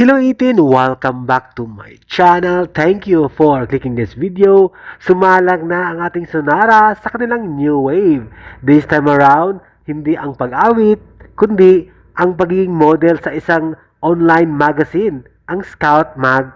Hello 18! Welcome back to my channel. Thank you for clicking this video. Sumalang na ang ating Sonara sa kanilang new wave. This time around, hindi ang pag-awit, kundi ang pagiging model sa isang online magazine, ang Scout Mag.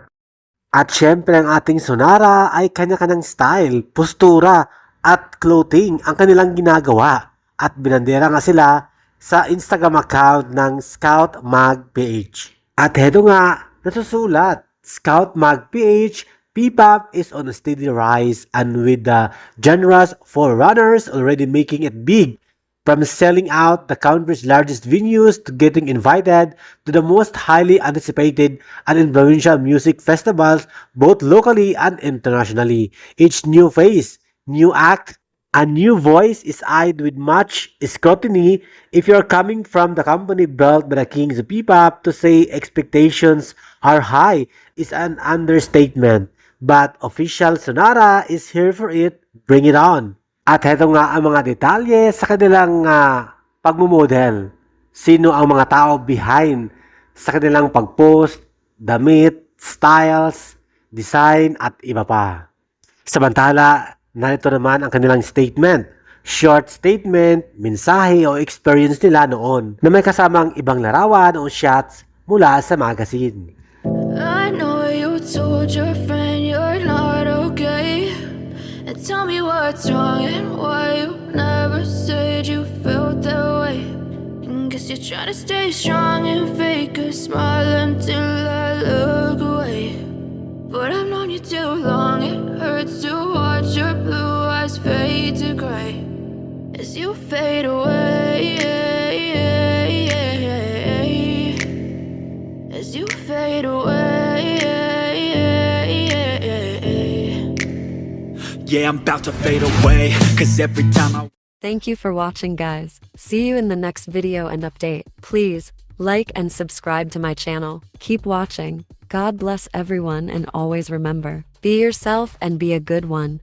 At syempre ang ating Sonara ay kanya-kanyang style, postura at clothing ang kanilang ginagawa. At binandera nga sila sa Instagram account ng Scout Mag PH. At heto nga, nasusulat, Scout Mag PH, P-pop is on a steady rise and with the genres forerunners already making it big, from selling out the country's largest venues to getting invited to the most highly anticipated and influential music festivals both locally and internationally. Each new face, new act, a new voice is eyed with much scrutiny. If you're coming from the company built by the kings of P-pop, to say expectations are high is an understatement. But official Sonara is here for it. Bring it on! At heto nga ang mga detalye sa kanilang pagmumodel. Sino ang mga tao behind sa kanilang pag-post, damit, styles, design at iba pa. Samantala, narito naman ang kanilang statement. Short statement, mensahe o experience nila noon na may kasamang ibang larawan o shots mula sa magazine. I know you told your friend you're not okay, and tell me what's wrong and why you never said you felt that way. And guess you're trying to stay strong and fake a smile until I look away. But I've known you too long, it hurts to watch your blue eyes fade to gray as you fade away, as you fade away. Yeah, I'm about to fade away, cause every time I... Thank you for watching, guys. See you in the next video and update. Please like and subscribe to my channel. Keep watching. God bless everyone, and always remember, be yourself and be a good one.